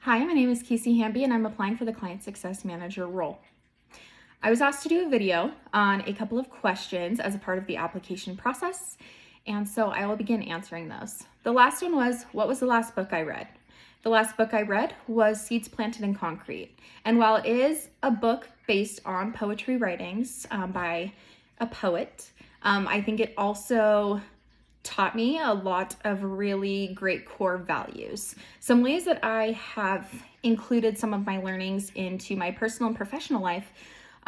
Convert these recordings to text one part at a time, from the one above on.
Hi, my name is Casey Hamby and I'm applying for the Client Success Manager role. I was asked to do a video on a couple of questions as a part of the application process, and so I will begin answering those. The last one was, what was the last book I read? The last book I read was Seeds Planted in Concrete, and while it is a book based on poetry writings by a poet, I think it also taught me a lot of really great core values. Some ways that I have included some of my learnings into my personal and professional life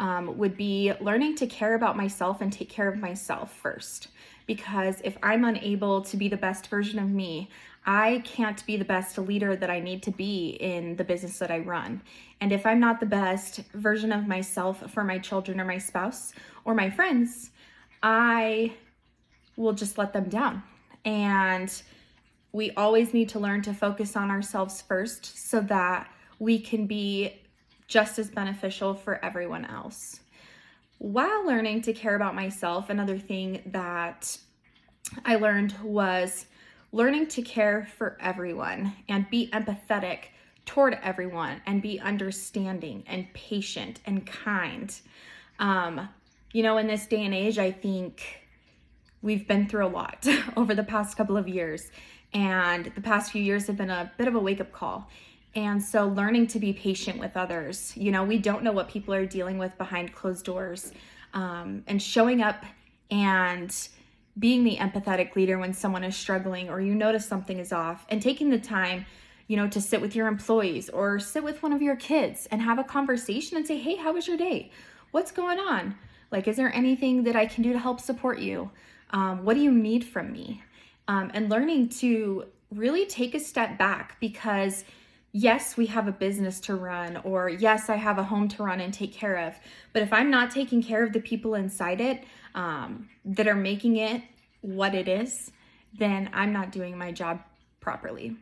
would be learning to care about myself and take care of myself first. Because if I'm unable to be the best version of me, I can't be the best leader that I need to be in the business that I run. And if I'm not the best version of myself for my children or my spouse or my friends, I will just let them down. And we always need to learn to focus on ourselves first so that we can be just as beneficial for everyone else. While learning to care about myself, another thing that I learned was learning to care for everyone and be empathetic toward everyone and be understanding and patient and kind. In this day and age, I think we've been through a lot over the past couple of years, and the past few years have been a bit of a wake-up call. And so learning to be patient with others, we don't know what people are dealing with behind closed doors, and showing up and being the empathetic leader when someone is struggling or you notice something is off, and taking the time, to sit with your employees or sit with one of your kids and have a conversation and say, hey, how was your day? What's going on? Like, is there anything that I can do to help support you? What do you need from me? And learning to really take a step back, because yes, we have a business to run, or yes, I have a home to run and take care of. But if I'm not taking care of the people inside it that are making it what it is, then I'm not doing my job properly.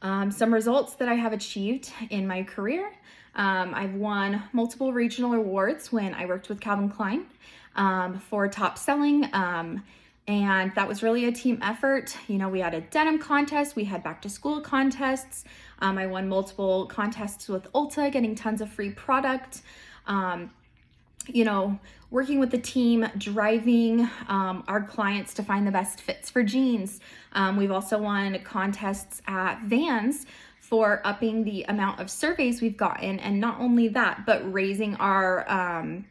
Some results that I have achieved in my career. I've won multiple regional awards when I worked with Calvin Klein for top selling. And that was really a team effort. We had a denim contest, we had back to school contests. I won multiple contests with Ulta, getting tons of free product. Working with the team, driving our clients to find the best fits for jeans. We've also won contests at Vans for upping the amount of surveys we've gotten. And not only that, but raising our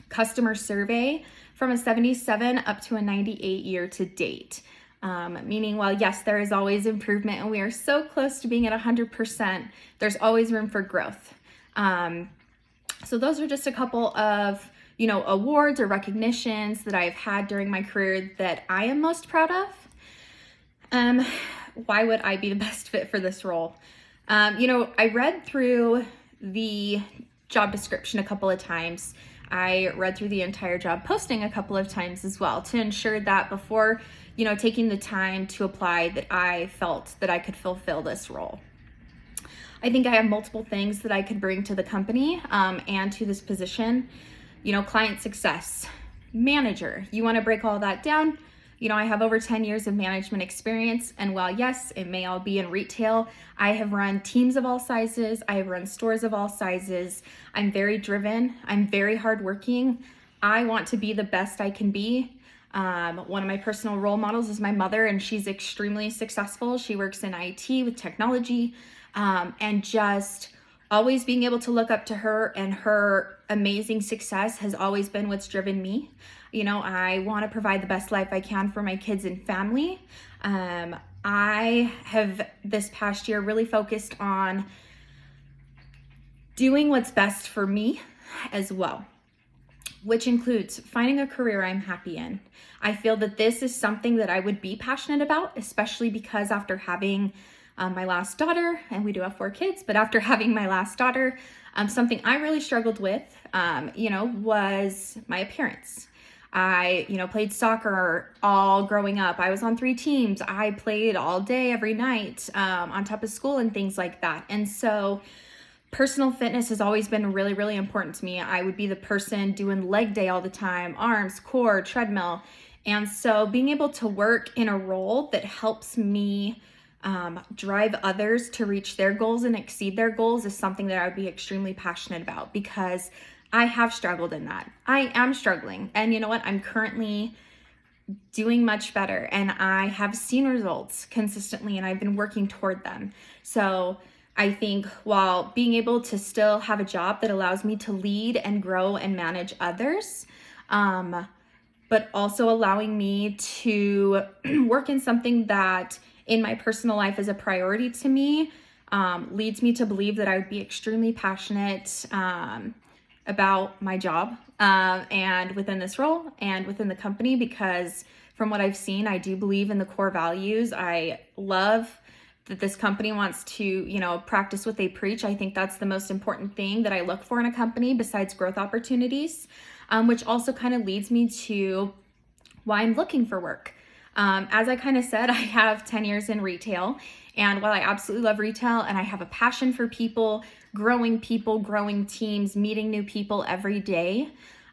customer survey from a 77 up to a 98 year to date. Meaning, while yes, there is always improvement and we are so close to being at 100%, there's always room for growth. So those are just a couple of, awards or recognitions that I've had during my career that I am most proud of. Why would I be the best fit for this role? I read through the job description a couple of times. I read through the entire job posting a couple of times as well to ensure that before, taking the time to apply, that I felt that I could fulfill this role. I think I have multiple things that I could bring to the company and to this position. Client success, manager. You want to break all that down? I have over 10 years of management experience, and while yes, it may all be in retail, I have run teams of all sizes. I have run stores of all sizes. I'm very driven. I'm very hardworking. I want to be the best I can be. One of my personal role models is my mother, and she's extremely successful. She works in IT with technology, and just always being able to look up to her and her amazing success has always been what's driven me. I want to provide the best life I can for my kids and family. I have this past year really focused on doing what's best for me as well, which includes finding a career I'm happy in. I feel that this is something that I would be passionate about, especially because after having my last daughter, and we do have 4 kids, but after having my last daughter, something I really struggled with, was my appearance. I, played soccer all growing up. I was on 3 teams. I played all day, every night, on top of school and things like that. And so personal fitness has always been really, really important to me. I would be the person doing leg day all the time, arms, core, treadmill. And so being able to work in a role that helps me drive others to reach their goals and exceed their goals is something that I would be extremely passionate about, because I have struggled in that. I am struggling. And you know what? I'm currently doing much better, and I have seen results consistently, and I've been working toward them. So I think while being able to still have a job that allows me to lead and grow and manage others, but also allowing me to work in something that in my personal life is a priority to me, leads me to believe that I would be extremely passionate about my job and within this role and within the company, because from what I've seen, I do believe in the core values. I love that this company wants to, practice what they preach. I think that's the most important thing that I look for in a company besides growth opportunities, which also kind of leads me to why I'm looking for work. As I kind of said, I have 10 years in retail, and while I absolutely love retail and I have a passion for people, growing teams, meeting new people every day,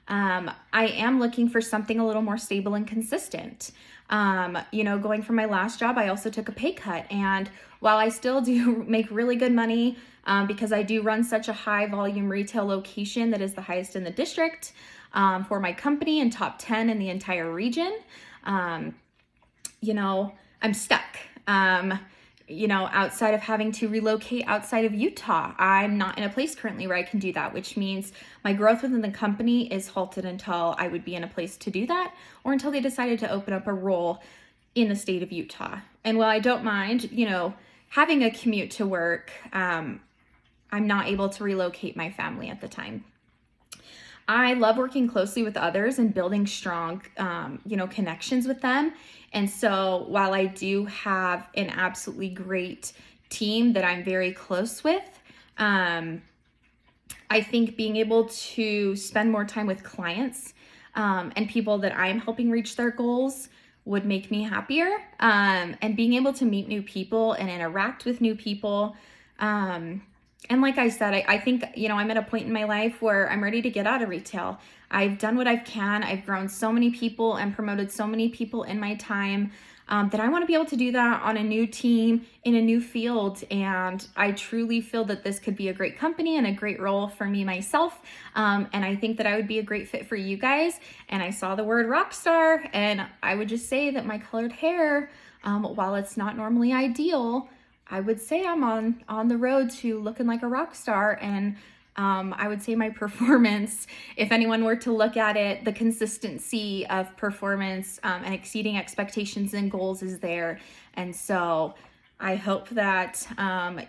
I am looking for something a little more stable and consistent. Going from my last job, I also took a pay cut. And while I still do make really good money, because I do run such a high volume retail location that is the highest in the district for my company and top 10 in the entire region, I'm stuck. Outside of having to relocate outside of Utah, I'm not in a place currently where I can do that, which means my growth within the company is halted until I would be in a place to do that, or until they decided to open up a role in the state of Utah. And while I don't mind, having a commute to work, I'm not able to relocate my family at the time. I love working closely with others and building strong, connections with them. And so while I do have an absolutely great team that I'm very close with, I think being able to spend more time with clients and people that I'm helping reach their goals would make me happier. And being able to meet new people and interact with new people, and like I said, I think, I'm at a point in my life where I'm ready to get out of retail. I've done what I can. I've grown so many people and promoted so many people in my time that I want to be able to do that on a new team in a new field. And I truly feel that this could be a great company and a great role for me myself. And I think that I would be a great fit for you guys. And I saw the word rock star, and I would just say that my colored hair, while it's not normally ideal, I would say I'm on the road to looking like a rock star. And I would say my performance, if anyone were to look at it, the consistency of performance and exceeding expectations and goals is there. And so I hope that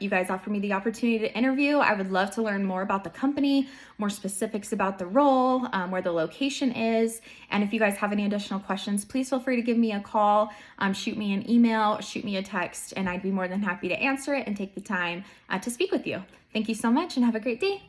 you guys offer me the opportunity to interview. I would love to learn more about the company, more specifics about the role, where the location is. And if you guys have any additional questions, please feel free to give me a call, shoot me an email, shoot me a text, and I'd be more than happy to answer it and take the time to speak with you. Thank you so much and have a great day.